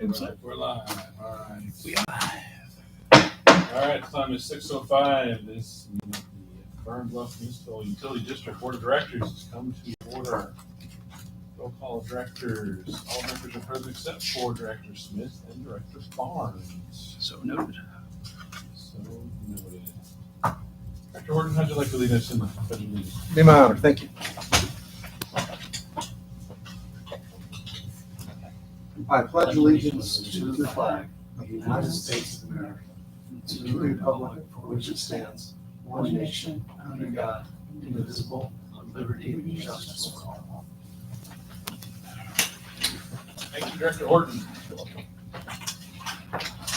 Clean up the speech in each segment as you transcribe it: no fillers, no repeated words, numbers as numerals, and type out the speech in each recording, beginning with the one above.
We're live. All right. We are. All right. Time is 6:05. This the Fern Bluff Municipal Utility District Board of Directors has come to order. Roll call of directors. All directors are present except for Director Smith and Director Barnes. So noted. So noted. Director Horton, how'd you like to lead us in the pledge of allegiance? Be my honor. Thank you. I pledge allegiance to the flag of the United States of America, to the republic for which it stands, one nation, under God, indivisible, with liberty and justice for all. Thank you, Director Horton.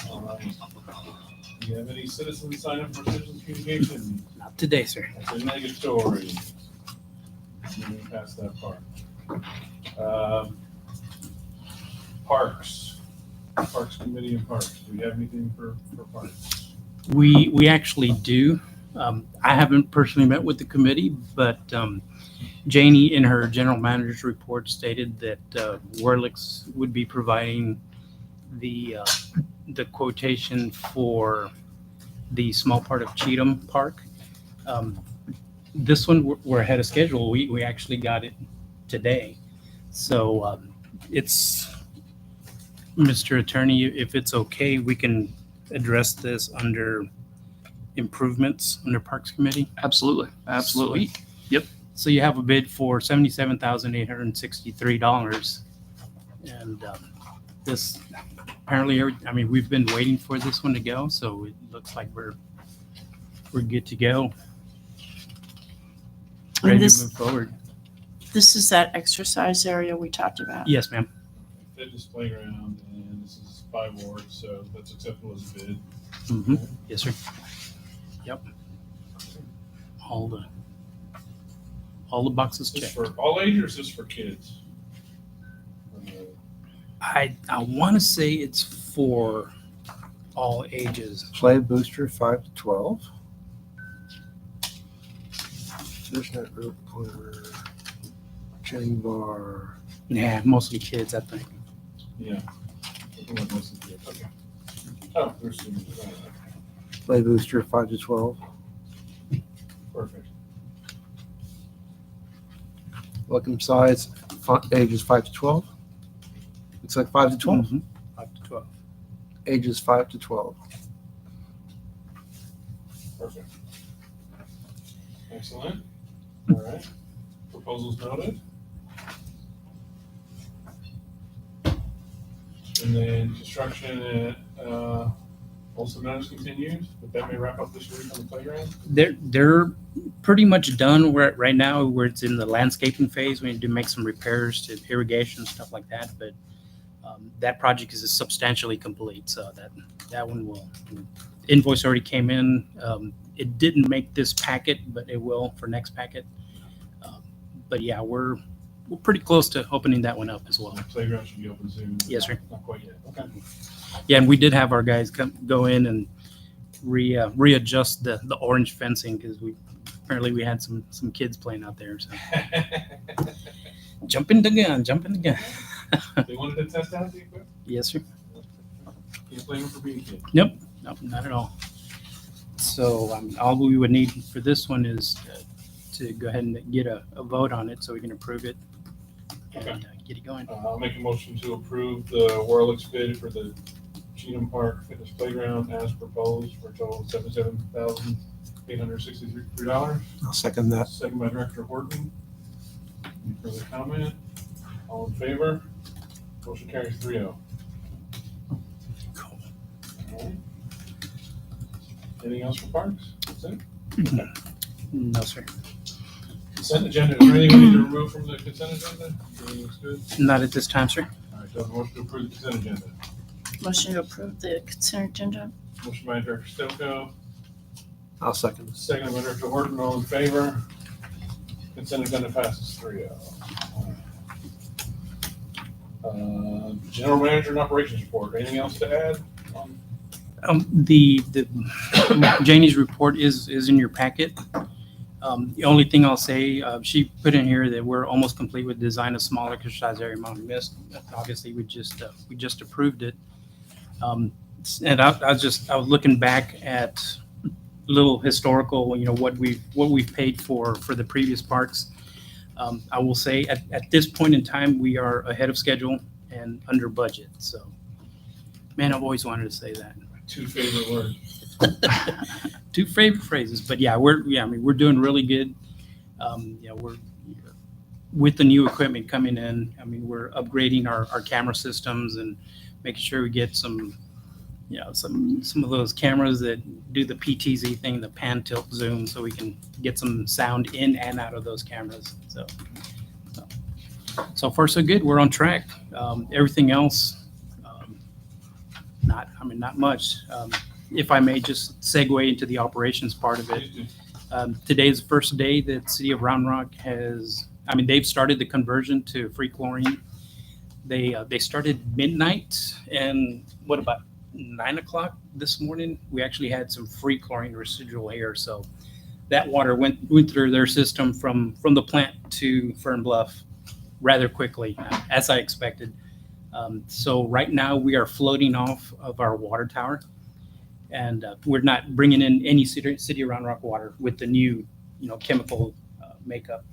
All right. Do you have any citizens sign up for citizens communication? Not today, sir. That's a negatory. Moving past that part. Parks Committee and Parks. Do we have anything for Parks? We actually do. I haven't personally met with the committee, but Janie in her general manager's report stated that Werlick's would be providing the quotation for the small part of Cheatham Park. This one we're ahead of schedule. We actually got it today, so it's. Mr. Attorney, if it's okay, we can address this under improvements under Parks Committee. Absolutely. Absolutely. Sweet. Yep. So you have a bid for $77,863. And this apparently, we've been waiting for this one to go. So it looks like we're good to go. Ready to move forward. This is that exercise area we talked about. Yes, ma'am. Fitness playground, and this is 5 wards, so that's acceptable as a bid. Mm-hmm. Yes, sir. Yep. All the boxes Is this checked. for all ages or is this for kids? I want to say it's for all ages. Play booster 5 to 12. Fishnet rope climber, chain bar. Yeah, mostly kids, I think. Yeah. I think that's mostly kids. Okay. Oh, there's some. Play booster 5 to 12. Perfect. Welcome size ages 5 to 12. Looks like 5 to 12. Mhm. 5 to 12. Ages 5 to 12. Perfect. Excellent. All right. Proposals noted. And then construction at Olson Meadows continues, but that may wrap up this week on the playground. They're pretty much done. We're at right now where it's in the landscaping phase. We need to make some repairs to irrigation and stuff like that. But that project is substantially complete. So that one will. Invoice already came in. It didn't make this packet, but it will for next packet. But yeah, we're pretty close to opening that one up as well. The playground should be open soon. Yes, sir. Not quite yet. Okay. Yeah, and we did have our guys go in and readjust the orange fencing because we had some kids playing out there. So jumping the gun. They wanted to test out the equipment? Yes, sir. Can't blame them for being kids. Nope, not at all. So all we would need for this one is to go ahead and get a vote on it so we can approve it and get it going. I'll make a motion to approve the Werlick's bid for the Cheatham Park Fitness Playground as proposed for a total of $77,863. I'll second that. Second by Director Horton. Any further comment? All in favor? Motion carries 3-0. Cool. All right. Anything else for Parks? That's it? No, sir. Consent agenda. Is there anything we need to remove from the consent agenda? Everything looks good? Not at this time, sir. All right, do I have a motion to approve the consent agenda? Motion to approve the consent agenda. Motion by Director Stilco, I'll second. second by Director Horton. All in favor? Consent agenda passes 3-0. General Manager and Operations Report. Anything else to add? The Janie's report is in your packet. The only thing I'll say, she put in here that we're almost complete with design of smaller exercise area mountain mist. Obviously, we just approved it. And I was looking back at little historical, what we've paid for the previous parks. I will say at this point in time, we are ahead of schedule and under budget. So, man, I've always wanted to say that. My two favorite words. Two favorite phrases, but yeah, we're doing really good. We're with the new equipment coming in. I mean, we're upgrading our camera systems and making sure we get some of those cameras that do the PTZ thing, the pan, tilt, zoom, so we can get some sound in and out of those cameras. So far so good. We're on track. Everything else, not much. If I may just segue into the operations part of it. Today is the first day that City of Round Rock they've started the conversion to free chlorine. They started midnight, and what about 9 o'clock this morning, we actually had some free chlorine residual here. So that water went through their system from the plant to Fern Bluff rather quickly, as I expected. So right now we are floating off of our water tower, and we're not bringing in any City of Round Rock water with the new, chemical makeup.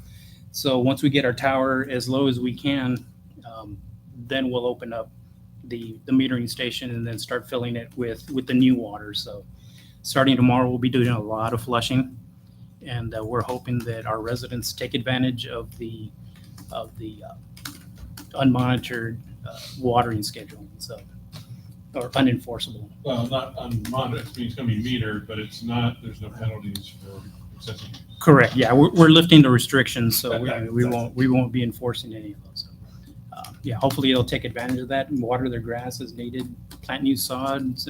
So once we get our tower as low as we can, then we'll open up the metering station and then start filling it with the new water. So starting tomorrow, we'll be doing a lot of flushing, and we're hoping that our residents take advantage of the unmonitored watering schedule. So, or unenforceable. Well, not unmonitored, it means it's gonna be metered, but there's no penalties for excessive use. Correct. Yeah, we're lifting the restrictions, so we That's- won't be enforcing any of those. Yeah, hopefully they'll take advantage of that and water their grass as needed, plant new sods,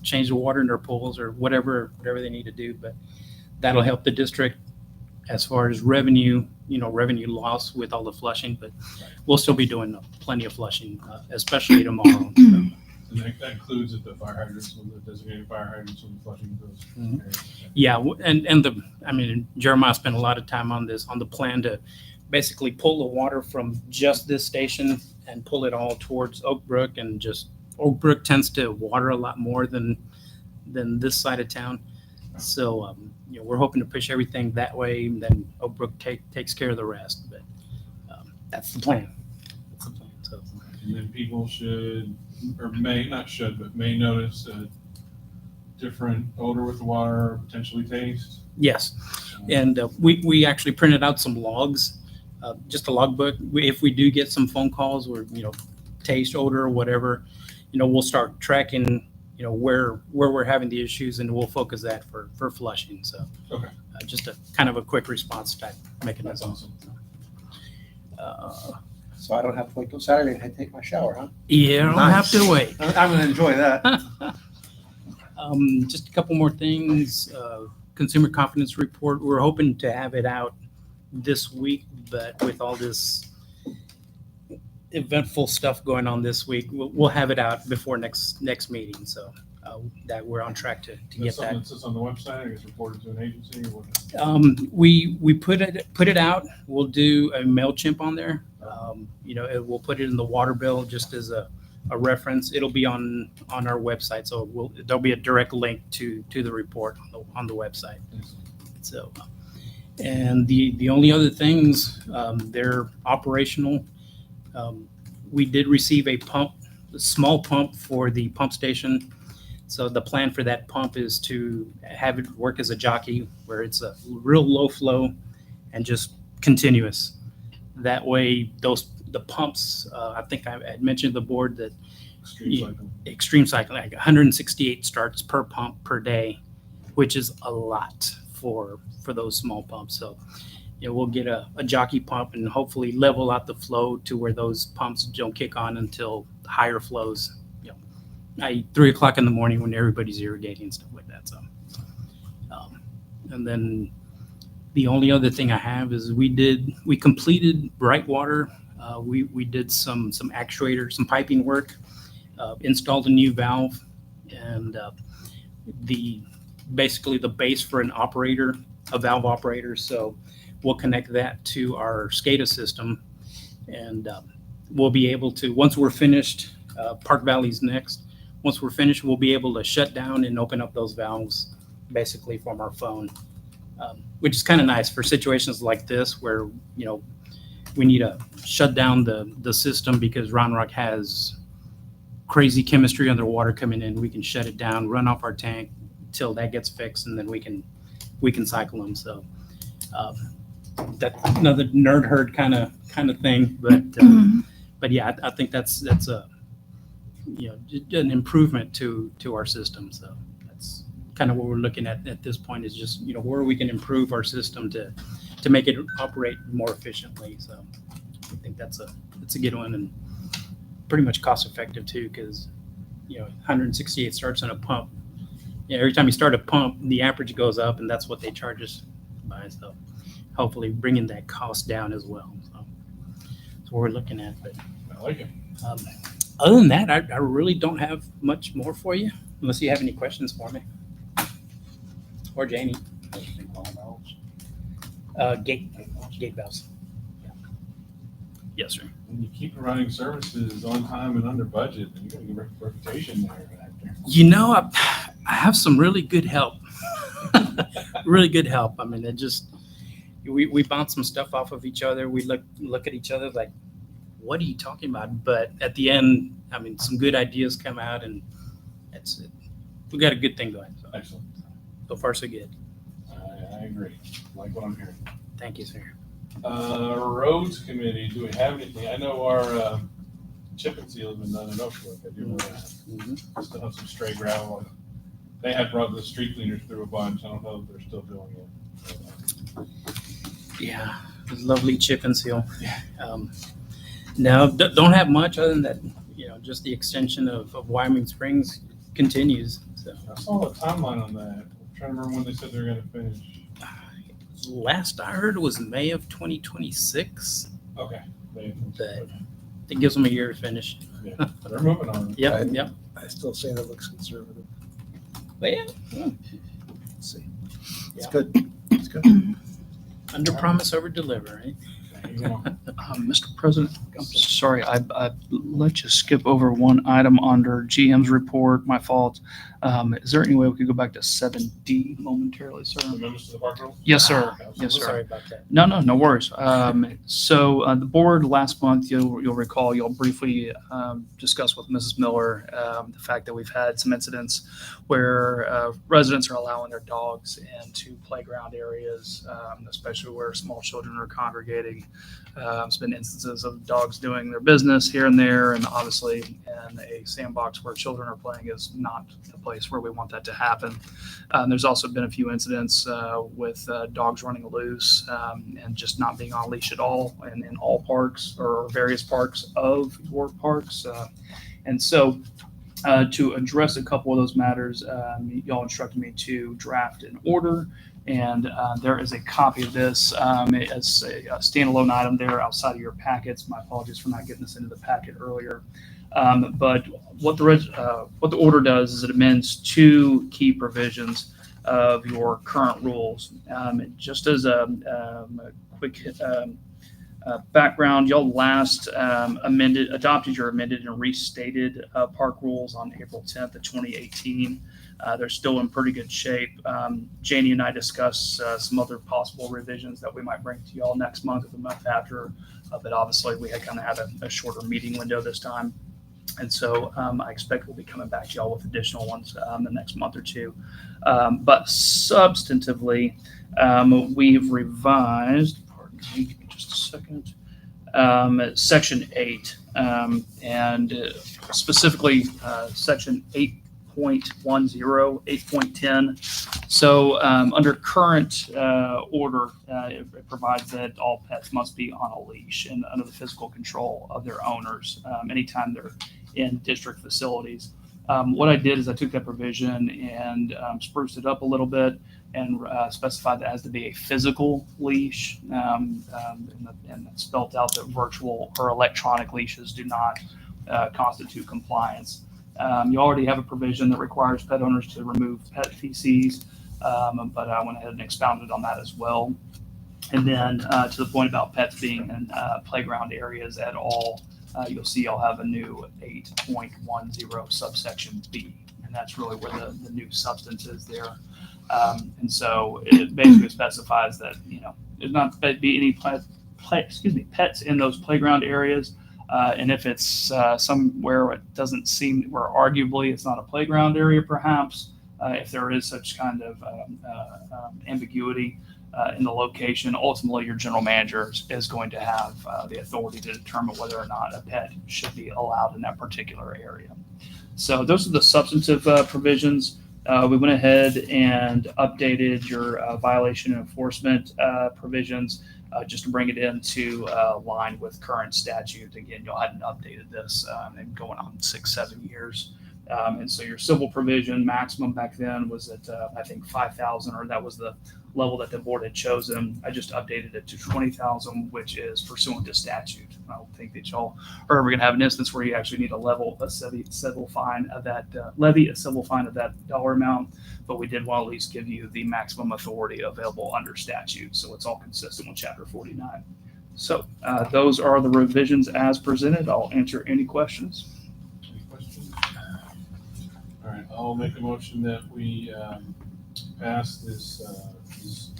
change the water in their pools or whatever they need to do. But that'll help the district as far as revenue loss with all the flushing. But we'll still be doing plenty of flushing, especially tomorrow. And that includes the fire hydrants, the designated fire hydrants, when flushing those Mhm. areas. Yeah, Jeremiah spent a lot of time on this, on the plan to basically pull the water from just this station and pull it all towards Oak Brook, and just Oak Brook tends to water a lot more than this side of town. So we're hoping to push everything that way, and then Oak Brook takes care of the rest. But that's the plan. So And then people should, or may, not should, but may notice a different odor with the water, potentially taste. yes, and we actually printed out some logs, just a logbook. If we do get some phone calls or taste, odor, or whatever, we'll start tracking where we're having the issues, and we'll focus that for flushing. So Okay. just a kind of a quick response type That's mechanism. awesome. So I don't have to wait till Saturday to take my shower, huh? Yeah, I'll have to wait. I'm gonna enjoy that. Just a couple more things. Consumer confidence report. We're hoping to have it out this week, but with all this eventful stuff going on this week, we'll have it out before next meeting. So that we're on track to Is get that something that. that sits on the website, or gets reported to an agency, or what? We put it out. We'll do a MailChimp on there. We'll put it in the water bill just as a reference. It'll be on our website, so there'll be a direct link to the report on the website. So, and the only other things, they're operational. We did receive a small pump for the pump station. So the plan for that pump is to have it work as a jockey, where it's a real low flow and just continuous. That way, the pumps, I think I had mentioned to the board that extreme cycle, like 168 starts per pump per day, which is a lot for those small pumps. So we'll get a jockey pump and hopefully level out the flow to where those pumps don't kick on until higher flows, 3 o'clock in the morning when everybody's irrigating and stuff like that. So, and then the only other thing I have is we completed Brightwater. We did some actuator, some piping work, installed a new valve, and basically the base for an operator a valve operator. So we'll connect that to our SCADA system, and we'll be able to, once we're finished, Park Valley's next. Once we're finished, we'll be able to shut down and open up those valves basically from our phone, which is kind of nice for situations like this where, we need to shut down the system because Round Rock has crazy chemistry underwater coming in. We can shut it down, run off our tank till that gets fixed, and then we can cycle them. So that's another nerd herd kind of thing, but yeah, I think that's a an improvement to our system. So that's kind of what we're looking at this point, is just where we can improve our system to make it operate more efficiently. So I think that's a good one, and pretty much cost effective too, because 168 starts on a pump. Every time you start a pump, the amperage goes up, and that's what they charge us by. So hopefully bringing that cost down as well. So that's what we're looking at. But I like it. other than that, I really don't have much more for you, unless you have any questions for me or Janie. Gate valves. Yeah. Yes, sir. When you keep running services on time and under budget, then you're going to get a reputation there. I have some really good help. Really good help. I mean, we bounce some stuff off of each other. We look at each other like, what are you talking about? But at the end, I mean, some good ideas come out, and we got a good thing going. So, Excellent. so far, so good. I agree. Like what I'm hearing. Thank you, sir. Roads committee, do we have anything? I know our chip and seal has been done in Oakbrook. I do know that. Mm-hmm. Still have some stray gravel. They had brought the street cleaners through a bunch. I don't know if they're still doing it. Yeah, lovely chip and seal. Yeah. No, don't have much other than that. Just the extension of Wyoming Springs continues. So I saw a timeline on that. I'm trying to remember when they said they were going to finish. last I heard was May of 2026. Okay. But it gives them a year to finish. Yeah, they're moving on. Yep. I still say that looks conservative. But yeah, Let's see. It's Yeah. good. It's good. under promise, over deliver, right? There you go. Mr. President, I'm sorry, I let you skip over one item under GM's report. My fault. Is there any way we could go back to 7D momentarily, sir? Amendments to the park rules? Yes, sir. Absolutely. Yes, sir. Sorry about that. No worries. So the board last month, you'll recall, you'll briefly discuss with Mrs. Miller the fact that we've had some incidents where residents are allowing their dogs into playground areas, especially where small children are congregating. There's been instances of dogs doing their business here and there, and obviously in a sandbox where children are playing is not the place where we want that to happen. There's also been a few incidents with dogs running loose and just not being on leash at all in all parks or various parks of York Parks. And so to address a couple of those matters, y'all instructed me to draft an order. And there is a copy of this as a standalone item there outside of your packets. My apologies for not getting this into the packet earlier. But what the order does is it amends two key provisions of your current rules. Just as a quick background, y'all last adopted your amended and restated park rules on April 10th of 2018. They're still in pretty good shape. Janie and I discussed some other possible revisions that we might bring to y'all next month or the month after, but obviously we had kind of had a shorter meeting window this time. And so I expect we'll be coming back to y'all with additional ones the next month or two. But substantively, we've revised, pardon me, give me just a second, Section 8, and specifically Section 8.10, 8.10. So under current order, it provides that all pets must be on a leash and under the physical control of their owners anytime they're in district facilities. What I did is I took that provision and spruced it up a little bit and specified that it has to be a physical leash, and spelled out that virtual or electronic leashes do not constitute compliance. You already have a provision that requires pet owners to remove pet feces but I went ahead and expounded on that as well. And then to the point about pets being in playground areas at all, you'll see I'll have a new 8.10 subsection B, and that's really where the new substance is there. And so it basically specifies that, there's not be any pets in those playground areas. And if it's somewhere it doesn't seem, where arguably it's not a playground area, perhaps, if there is such kind of ambiguity in the location, ultimately your general manager is going to have the authority to determine whether or not a pet should be allowed in that particular area. So those are the substantive provisions. We went ahead and updated your violation and enforcement provisions just to bring it into line with current statute. Again, y'all hadn't updated this and going on 6-7 years. And so your civil provision maximum back then was at, I think, 5,000, or that was the level that the board had chosen. I just updated it to 20,000, which is pursuant to statute. I don't think that y'all are ever going to have an instance where you actually need a civil fine of that, levy a civil fine of that dollar amount, but we did want to at least give you the maximum authority available under statute. So it's all consistent with Chapter 49. So those are the revisions as presented. I'll answer any questions. Any questions? All right, I'll make a motion that we pass this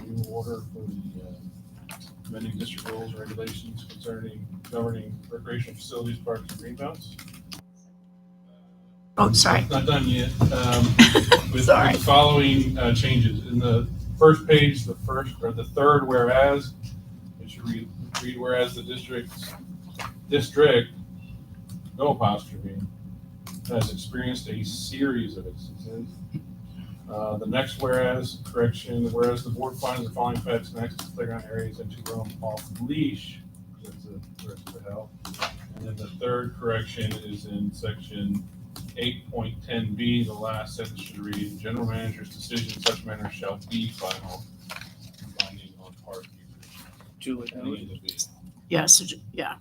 new order for the amending district rules and regulations concerning governing recreational facilities, parks, and greenbelts. Oh, sorry. Not done yet. With Sorry. the following changes. In the first page, the third whereas, it should read whereas the district, no apostrophe, has experienced a series of instances. The next whereas correction, whereas the board finds the following pets can access playground areas and to roam off leash, that's the rest of the health. And then the third correction is in section 8.10B. The last sentence should read, general manager's decision in such manner shall be final and binding on park users. Julie, And the end of B. Yeah, yeah,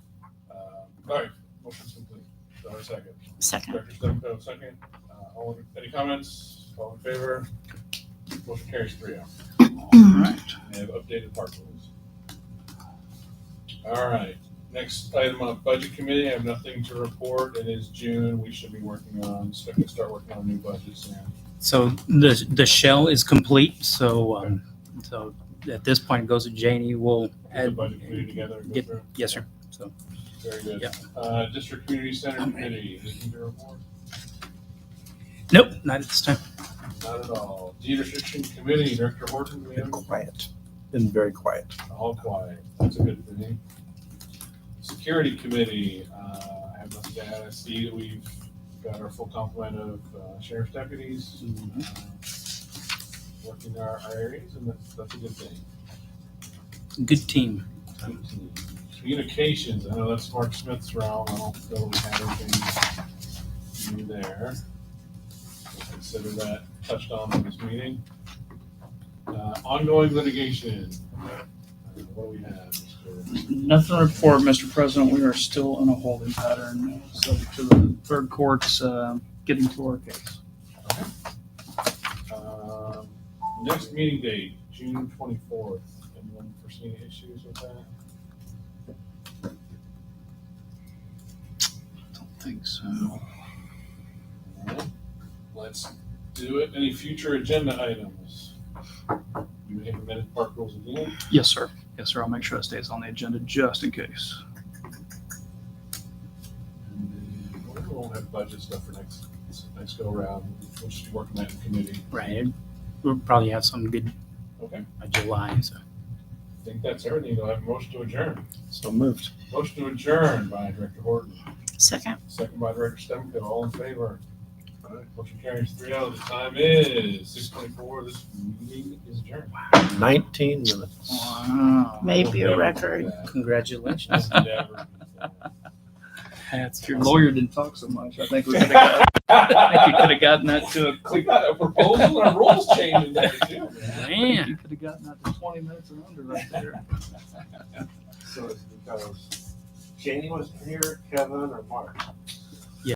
All right, motion's complete. Do I have a second? second. Director Stemko, second. Any comments? All in favor? Motion carries 3-0. All right. I have updated park rules. All right, next item on budget committee. I have nothing to report. It is June. We should be start working on new budgets soon. So the shell is complete. So at this point it goes to Janie. We'll Get the add. budget committee together and go Get, through. yes, sir. So Very good. Yeah. District Community Center Committee, anything to report? nope, not at this time. Not at all. Deed Restriction Committee, Director Horton, do we have anything? Quiet. Been very quiet. All quiet. That's a good thing. Security Committee, I have nothing to add. I see that we've got our full complement of sheriff's deputies working our areas, and that's a good thing. Good team. Good team. Communications, I know that's Mark Smith's realm. I don't feel we have anything new there. We'll consider that touched on in this meeting. Ongoing litigation. What do we have, Mr.? Nothing to report, Mr. President. We are still in a holding pattern, subject to the third court's getting to our case. Next meeting date, June 24th. Anyone foresee any issues with that? Don't think so. All right, let's do it. Any future agenda items? You may have amended park rules again. Yes, sir. Yes, sir. I'll make sure it stays on the agenda just in case. We won't have budget stuff for next go around. We'll just be working that in committee. Right. We'll probably have some good Okay. by July. So I think that's everything. I'll have a motion to adjourn. So moved. Motion to adjourn by Director Horton, Second. second by Director Stemko. All in favor? All right, motion carries 3-0. The time is 6:24. This meeting is adjourned. 19 minutes. Wow. Maybe a We'll never record. do that. congratulations. We'll never do that. That's Your lawyer didn't talk so much. I think we could have gotten that to a We got a proposal and a rules change in there too. man. You could have gotten that to 20 minutes or under right there. So it's because Janie wasn't here, Kevin, or Mark.